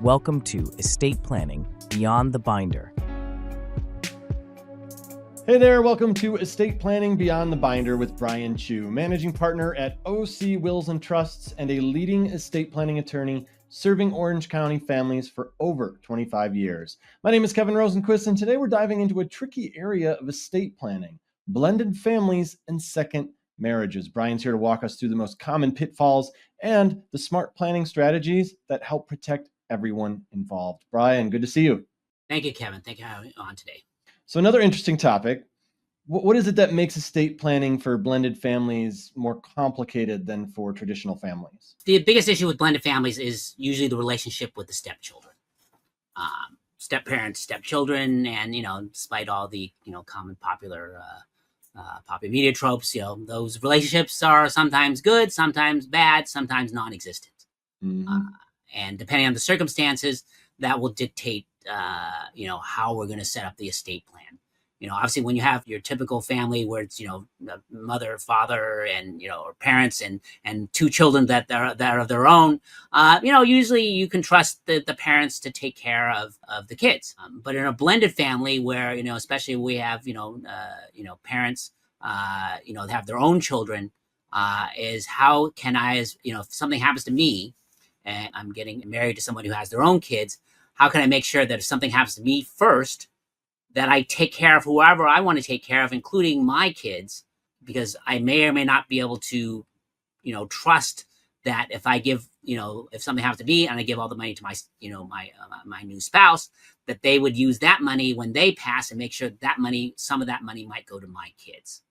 Welcome to Estate Planning Beyond the Binder. Hey there, welcome to Estate Planning Beyond the Binder with Brian Chu, managing partner at OC Wills and Trusts and a leading estate planning attorney serving Orange County families for over 25 years. My name is Kevin Rosenquist, and today we're diving into a tricky area of estate planning, blended families and second marriages. Brian's here to walk us through the most common pitfalls and the smart planning strategies that help protect everyone involved. Brian, good to see you. Thank you, Kevin. Thank you for having me on today. So another interesting topic. What is it that makes estate planning for blended families more complicated than for traditional families? The biggest issue with blended families is usually the relationship with the stepchildren. Step-parents, stepchildren, and, despite all the, common popular media tropes, those relationships are sometimes good, sometimes bad, sometimes non-existent. Mm-hmm. And depending on the circumstances, that will dictate, how we're going to set up the estate plan. Obviously, when you have your typical family where it's, mother, father, and, or parents and two children that are of their own, usually you can trust the parents to take care of the kids. But in a blended family where, especially we have, parents, have their own children, is how can I, if something happens to me, and I'm getting married to someone who has their own kids, how can I make sure that if something happens to me first, that I take care of whoever I want to take care of, including my kids, because I may or may not be able to, trust that if I give, if something happens to me and I give all the money to my, my new spouse, that they would use that money when they pass and make sure that money, some of that money might go to my kids.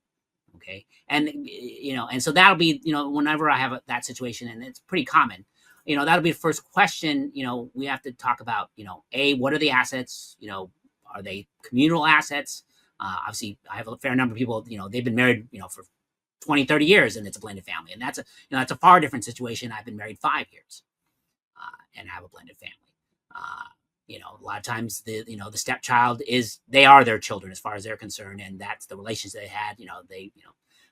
Okay. And, and so that'll be, whenever I have that situation, and it's pretty common, that'll be the first question. We have to talk about, what are the assets? Are they communal assets? Obviously, I have a fair number of people, they've been married, for 20, 30 years, and it's a blended family. And that's a far different situation. I've been married 5 years and have a blended family. A lot of times the stepchild they are their children as far as they're concerned. And that's the relations they had. They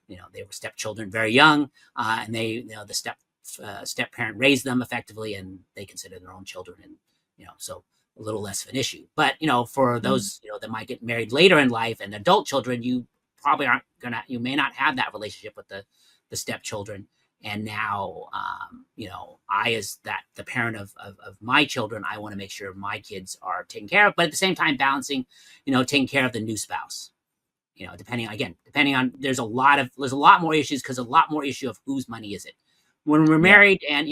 were stepchildren very young, and the step parent raised them effectively, and they consider their own children. And, so a little less of an issue. But, for those, that might get married later in life and adult children, you probably you may not have that relationship with the stepchildren. And now, I, as the parent of my children, I want to make sure my kids are taken care of, but at the same time balancing, taking care of the new spouse. Depending on, there's a lot more issues, because a lot more issue of whose money is it. When we're married and,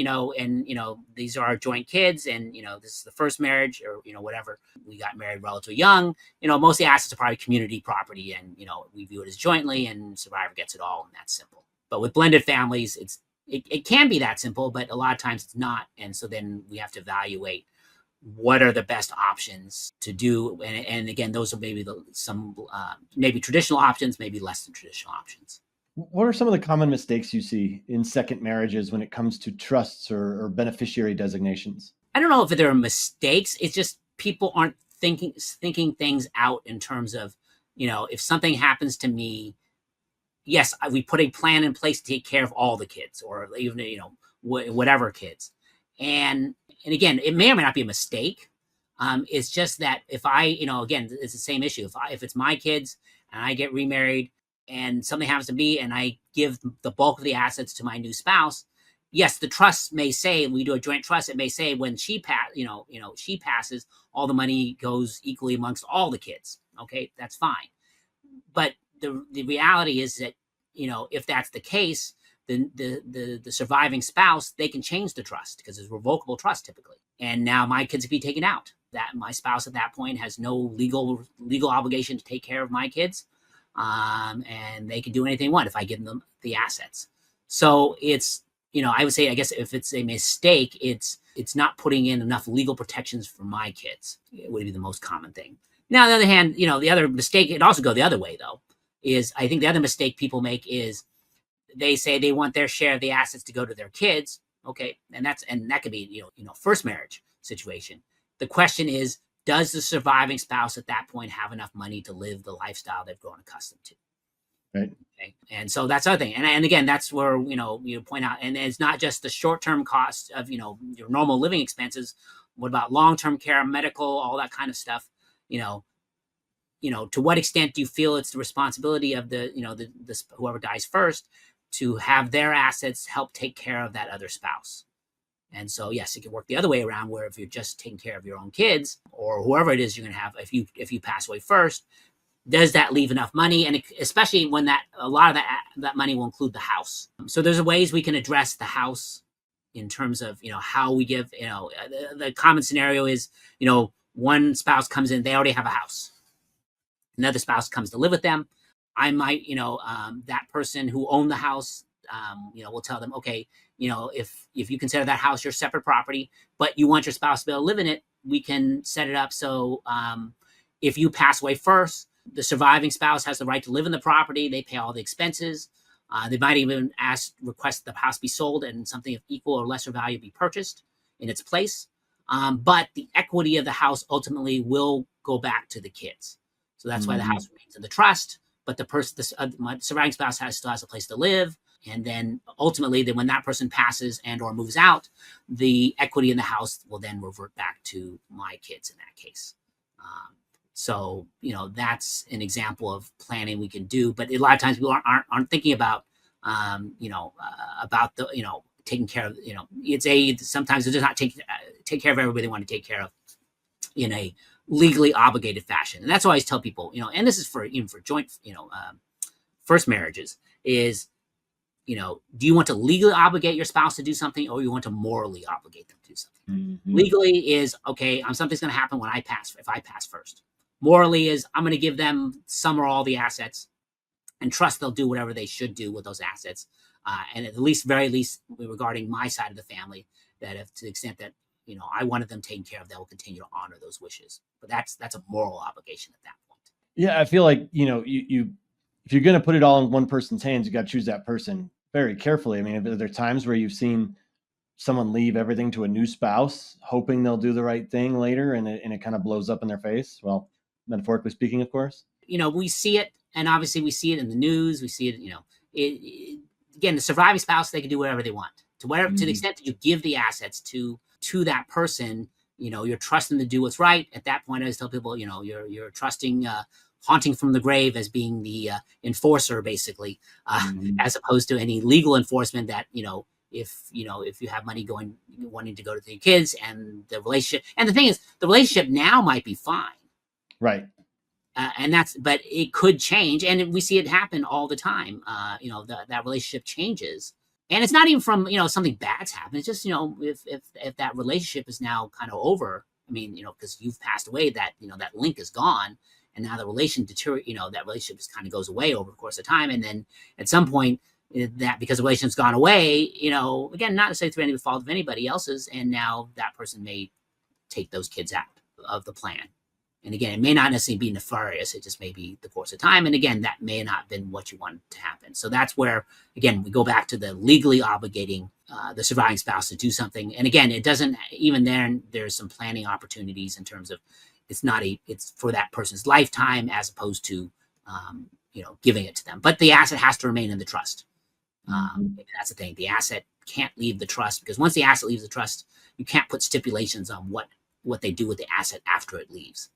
these are our joint kids, and, this is the first marriage, or, whatever, we got married relatively young, most of the assets are probably community property, and, we view it as jointly, and survivor gets it all, and that's simple. But with blended families, it can be that simple, but a lot of times it's not. And so then we have to evaluate what are the best options to do. And again, those are maybe maybe traditional options, maybe less than traditional options. What are some of the common mistakes you see in second marriages when it comes to trusts or beneficiary designations? I don't know if there are mistakes. It's just people aren't thinking things out in terms of, if something happens to me, yes, we put a plan in place to take care of all the kids, or even, whatever kids. And again, it may or may not be a mistake. It's just that if I, again, it's the same issue. If it's my kids and I get remarried, and something happens to me and I give the bulk of the assets to my new spouse, yes, the trust may say, we do a joint trust, it may say when she passes, all the money goes equally amongst all the kids. Okay, that's fine. But the reality is that, if that's the case, then the surviving spouse, they can change the trust, because it's revocable trust typically. And now my kids can be taken out. That my spouse at that point has no legal obligation to take care of my kids. And they can do anything they want if I give them the assets. So it's, I would say, I guess if it's a mistake, it's not putting in enough legal protections for my kids. It would be the most common thing. Now, on the other hand, the other mistake, it also go the other way though, is I think the other mistake people make is they say they want their share of the assets to go to their kids. Okay. And that could be, first marriage situation. The question is, does the surviving spouse at that point have enough money to live the lifestyle they've grown accustomed to? Right. Okay. And so that's the other thing. And again, that's where, you point out, and it's not just the short-term cost of, your normal living expenses. What about long-term care, medical, all that kind of stuff? To what extent do you feel it's the responsibility of the whoever dies first to have their assets help take care of that other spouse? And so, yes, it can work the other way around, where if you're just taking care of your own kids or whoever it is you're going to have, if you pass away first, does that leave enough money? And especially when a lot of that money will include the house. So there's ways we can address the house in terms of, how we give, the common scenario is, one spouse comes in, they already have a house. Another spouse comes to live with them. I might, that person who owned the house, will tell them, okay, if you consider that house your separate property, but you want your spouse to be able to live in it, we can set it up so if you pass away first, the surviving spouse has the right to live in the property. They pay all the expenses. They might even request the house be sold and something of equal or lesser value be purchased in its place. But the equity of the house ultimately will go back to the kids. So that's why the house remains in the trust. But the surviving spouse still has a place to live. And then ultimately, when that person passes and or moves out, the equity in the house will then revert back to my kids in that case. So, that's an example of planning we can do. But a lot of times people aren't thinking about, about the, taking care of, sometimes they're just not take care of everybody they want to take care of in a legally obligated fashion. And that's why I always tell people, and this is even for joint, first marriages is, do you want to legally obligate your spouse to do something, or you want to morally obligate them to do something? Legally is, okay, something's going to happen when if I pass first. Morally is, I'm going to give them some or all the assets and trust they'll do whatever they should do with those assets. And at least, very least, regarding my side of the family, that if to the extent that, I wanted them taken care of, they will continue to honor those wishes. But that's a moral obligation at that point. Yeah, I feel like, you if you're going to put it all in one person's hands, you got to choose that person very carefully. I mean, are there times where you've seen someone leave everything to a new spouse, hoping they'll do the right thing later, and it kind of blows up in their face? Well, metaphorically speaking, of course. We see it, and obviously we see it in the news. We see it, again, the surviving spouse, they can do whatever they want. To the extent that you give the assets to that person, you're trusting them to do what's right. At that point, I always tell people, you're trusting, haunting from the grave as being the enforcer, basically, as opposed to any legal enforcement that, if you have money wanting to go to the kids and the relationship. And the thing is, the relationship now might be fine. Right. But it could change. And we see it happen all the time. That relationship changes. And it's not even from, something bad's happened. It's just, if that relationship is now kind of over, because you've passed away, that link is gone. And now the that relationship just kind of goes away over the course of time. And then at some point, that because the relationship's gone away, again, not necessarily through any fault of anybody else's, and now that person may take those kids out of the plan. And again, it may not necessarily be nefarious. It just may be the course of time. And again, that may not have been what you wanted to happen. So that's where, again, we go back to the legally obligating the surviving spouse to do something. And again, it doesn't, even then, there's some planning opportunities in terms of it's for that person's lifetime as opposed to, giving it to them. But the asset has to remain in the trust. That's the thing. The asset can't leave the trust, because once the asset leaves the trust, you can't put stipulations on what they do with the asset after it leaves.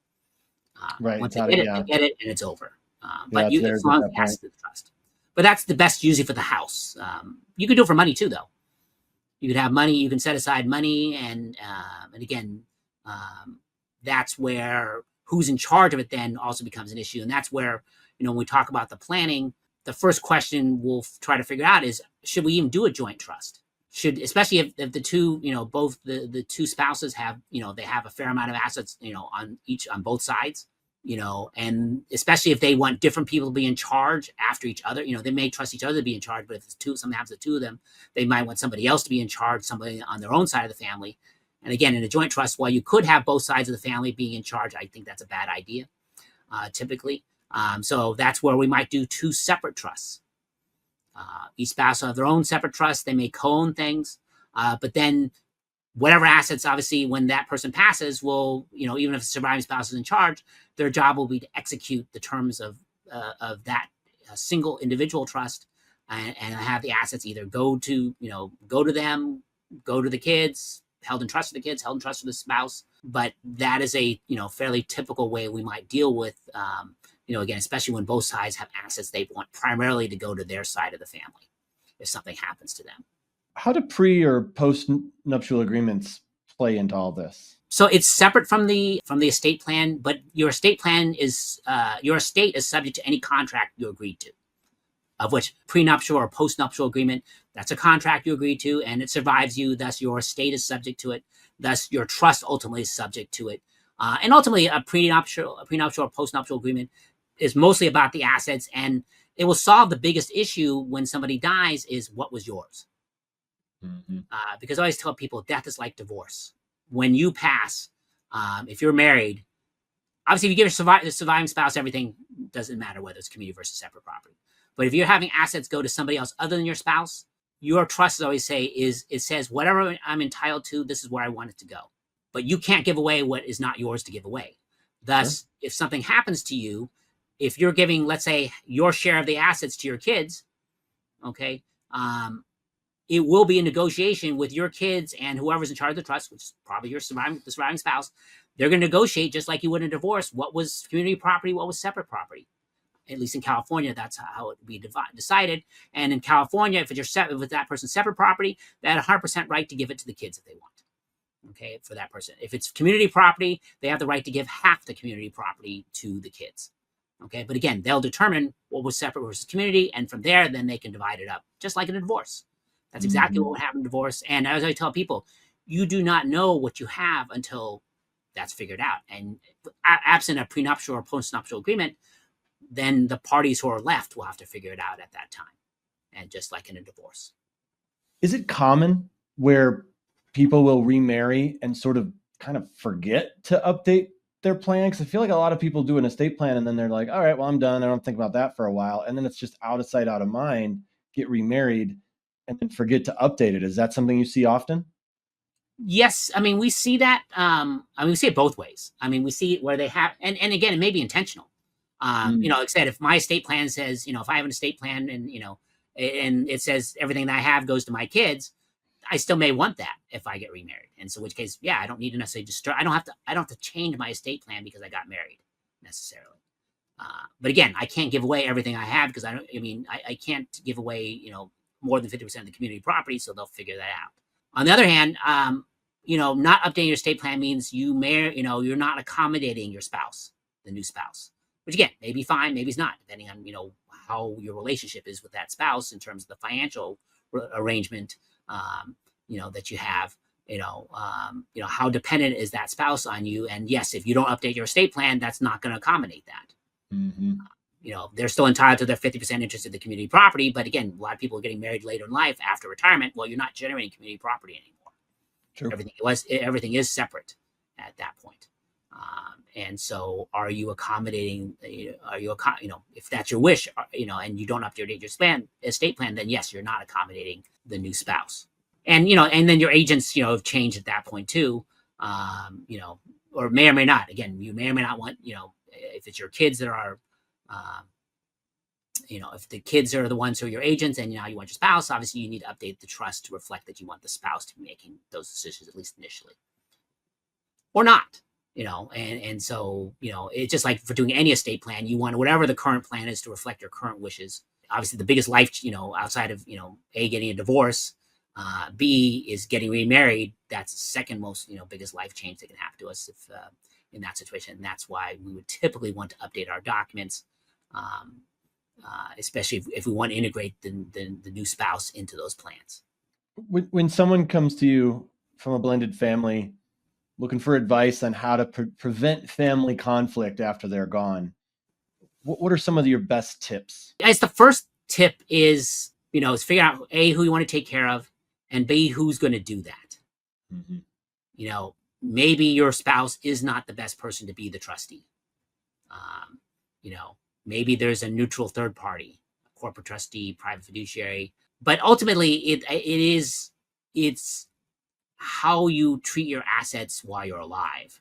Right. Once they get it, and it's over. But as long as the asset is the trust. But that's the best usually for the house. You could do it for money too, though. You could have money. You can set aside money, and again, that's where who's in charge of it then also becomes an issue. And that's where, when we talk about the planning, the first question we'll try to figure out is, should we even do a joint trust? Especially if the two, both the two spouses have, they have a fair amount of assets, on both sides, and especially if they want different people to be in charge after each other, they may trust each other to be in charge, but if something happens to the two of them, they might want somebody else to be in charge, somebody on their own side of the family. And again, in a joint trust, while you could have both sides of the family being in charge, I think that's a bad idea, typically. So that's where we might do two separate trusts. Each spouse will have their own separate trusts. They may co-own things, but then whatever assets, obviously, when that person passes, will, even if the surviving spouse is in charge, their job will be to execute the terms of that single individual trust, and have the assets either go to them, go to the kids, held in trust for the kids, held in trust for the spouse. But that is a, fairly typical way we might deal with, again, especially when both sides have assets they want primarily to go to their side of the family if something happens to them. How do pre or post nuptial agreements play into all this? So it's separate from the estate plan, but your estate plan is your estate is subject to any contract you agreed to, of which prenuptial or postnuptial agreement, that's a contract you agreed to, and it survives you. Thus, your estate is subject to it. Thus, your trust ultimately is subject to it. And ultimately, a prenuptial or postnuptial agreement is mostly about the assets, and it will solve the biggest issue when somebody dies is what was yours. Mm-hmm. Because I always tell people death is like divorce. When you pass, if you're married, obviously if you give the surviving spouse everything, doesn't matter whether it's community versus separate property. But if you're having assets go to somebody else other than your spouse, your trust, as I always say, it says whatever I'm entitled to, this is where I want it to go. But you can't give away what is not yours to give away. Thus, sure, if something happens to you, if you're giving, let's say, your share of the assets to your kids, okay, it will be a negotiation with your kids and whoever's in charge of the trust, which is probably the surviving spouse. They're going to negotiate just like you would in a divorce. What was community property? What was separate property? At least in California, that's how it would be decided. And in California, if with that person's separate property, they had 100% right to give it to the kids if they want. Okay, for that person. If it's community property, they have the right to give half the community property to the kids. Okay, but again, they'll determine what was separate versus community, and from there, then they can divide it up, just like in a divorce. That's exactly what would happen in divorce. And as I tell people, you do not know what you have until that's figured out. And absent a prenuptial or postnuptial agreement, then the parties who are left will have to figure it out at that time. And just like in a divorce. Is it common where people will remarry and sort of kind of forget to update their plan? Because I feel like a lot of people do an estate plan and then they're like, all right, well, I'm done. I don't think about that for a while. And then it's just out of sight, out of mind, get remarried and then forget to update it. Is that something you see often? Yes. I mean, we see that. We see it both ways. I mean, we see it where they have, and again, it may be intentional. Like I said, if my estate plan says, if I have an estate plan and, and it says everything that I have goes to my kids, I still may want that if I get remarried. And so in which case, yeah, I don't need to necessarily I don't have to change my estate plan because I got married necessarily. But again, I can't give away everything I have because I can't give away, more than 50% of the community property. So they'll figure that out. On the other hand, not updating your estate plan means you're not accommodating your spouse, the new spouse, which again, may be fine, maybe it's not, depending on, how your relationship is with that spouse in terms of the financial arrangement, that you have, how dependent is that spouse on you? And yes, if you don't update your estate plan, that's not going to accommodate that. Mm-hmm. They're still entitled to their 50% interest in the community property. But again, a lot of people are getting married later in life after retirement. Well, you're not generating community property anymore. True. Everything is separate at that point. And so are you accommodating, if that's your wish, and you don't update your estate plan, then yes, you're not accommodating the new spouse. And, and then your agents, have changed at that point too, or may or may not. Again, you may or may not want, if it's your kids that are, if the kids are the ones who are your agents and now you want your spouse, obviously you need to update the trust to reflect that you want the spouse to be making those decisions, at least initially. Or not, and so, it's just like for doing any estate plan, you want whatever the current plan is to reflect your current wishes. Obviously the biggest life, outside of, A, getting a divorce, B, is getting remarried. That's the second most, biggest life change that can happen to us if in that situation. And that's why we would typically want to update our documents, especially if we want to integrate the new spouse into those plans. When someone comes to you from a blended family looking for advice on how to prevent family conflict after they're gone, what are some of your best tips? Guys, the first tip is, is figure out A, who you want to take care of, and B, who's going to do that. Mm-hmm. Maybe your spouse is not the best person to be the trustee. Maybe there's a neutral third party, a corporate trustee, private fiduciary, but ultimately it's how you treat your assets while you're alive.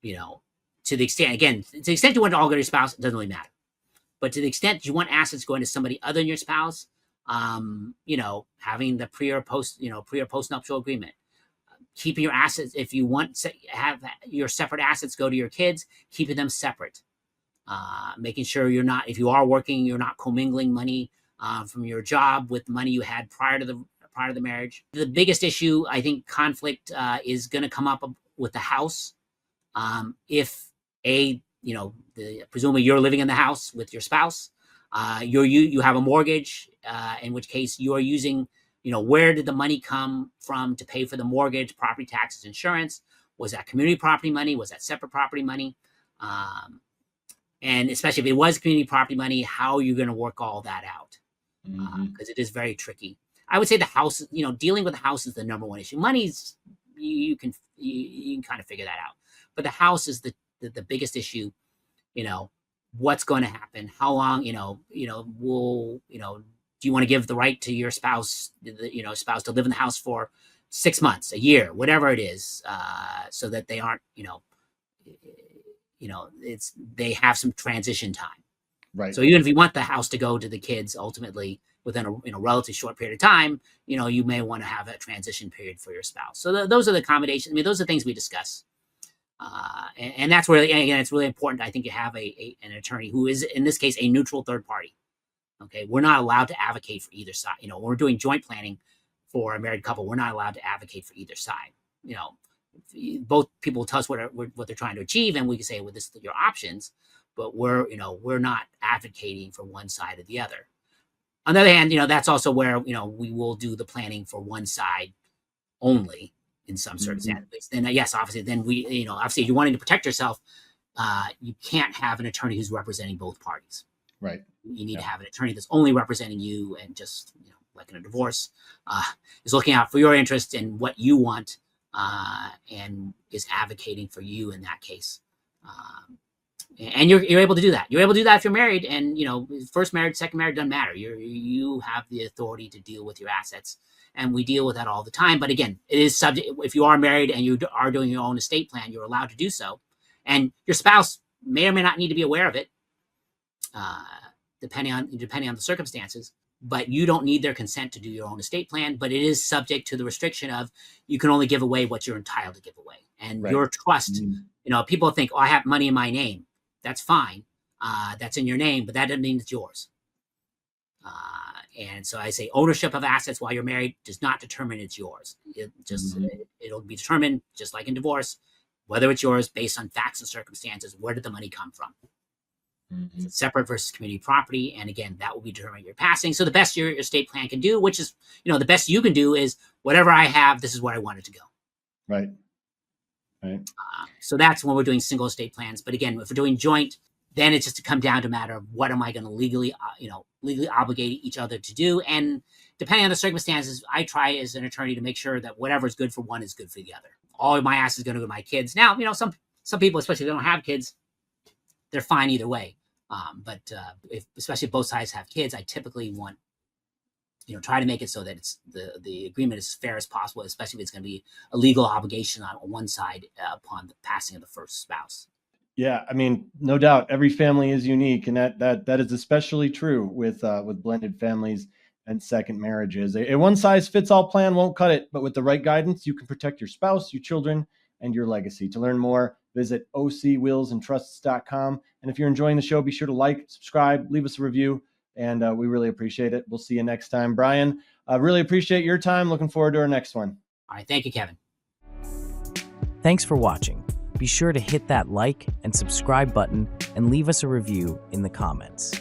To the extent you want it to all go to your spouse, it doesn't really matter. But to the extent you want assets going to somebody other than your spouse, having the pre or postnuptial agreement, keeping your assets. If you want to have your separate assets go to your kids, keeping them separate, making sure if you are working, you're not commingling money from your job with money you had prior to the marriage. The biggest issue, I think, conflict is going to come up with the house. If presumably you're living in the house with your spouse, you have a mortgage, in which case you are using, where did the money come from to pay for the mortgage, property taxes, insurance? Was that community property money? Was that separate property money? And especially if it was community property money, how are you going to work all that out? Because it is very tricky. I would say the house, dealing with the house is the number one issue. Money's, you can kind of figure that out. But the house is the biggest issue. What's going to happen? How long, do you want to give the right to your spouse, spouse to live in the house for 6 months, a year, whatever it is, so that they aren't, they have some transition time. Right. So even if you want the house to go to the kids ultimately within a relatively short period of time, you may want to have a transition period for your spouse. So those are the accommodations. I mean, those are things we discuss. And that's where, again, it's really important. I think you have an attorney who is, in this case, a neutral third party. Okay. We're not allowed to advocate for either side. When we're doing joint planning for a married couple, we're not allowed to advocate for either side. Both people tell us what they're trying to achieve, and we can say, well, this is your options, but we're not advocating for one side or the other. On the other hand, that's also where, we will do the planning for one side only in some circumstances. Then yes, obviously, then obviously if you're wanting to protect yourself, you can't have an attorney who's representing both parties. Right. You need to have an attorney that's only representing you, and just, like in a divorce, is looking out for your interest and what you want, and is advocating for you in that case. And you're able to do that. You're able to do that if you're married, and first marriage, second marriage, doesn't matter. You have the authority to deal with your assets, and we deal with that all the time. But again, it is subject. If you are married and you are doing your own estate plan, you're allowed to do so, and your spouse may or may not need to be aware of it, depending on the circumstances. But you don't need their consent to do your own estate plan. But it is subject to the restriction of you can only give away what you're entitled to give away, and your trust. People think, I have money in my name. That's fine. That's in your name, but that doesn't mean it's yours. And so I say ownership of assets while you're married does not determine it's yours. It'll be determined, just like in divorce, whether it's yours based on facts and circumstances. Where did the money come from? It's separate versus community property. And again, that will be determined your passing. So the best your estate plan can do, which is, the best you can do, is whatever I have, this is where I want it to go. Right. Right. So that's when we're doing single estate plans. But again, if we're doing joint, then it's just to come down to a matter of what am I going to legally obligate each other to do. And depending on the circumstances, I try as an attorney to make sure that whatever is good for one is good for the other. All of my assets is going to go to my kids. Now, some people, especially if they don't have kids, they're fine either way. But especially if both sides have kids, I typically want, try to make it so that it's the agreement is as fair as possible, especially if it's going to be a legal obligation on one side upon the passing of the first spouse. Yeah, I mean, no doubt, every family is unique, and that is especially true with blended families and second marriages. A one size fits all plan won't cut it, but with the right guidance, you can protect your spouse, your children, and your legacy. To learn more, visit ocwillsandtrusts.com. And if you're enjoying the show, be sure to like, subscribe, leave us a review, and we really appreciate it. We'll see you next time. Brian, I really appreciate your time. Looking forward to our next one. All right. Thank you, Kevin. Thanks for watching. Be sure to hit that like and subscribe button and leave us a review in the comments.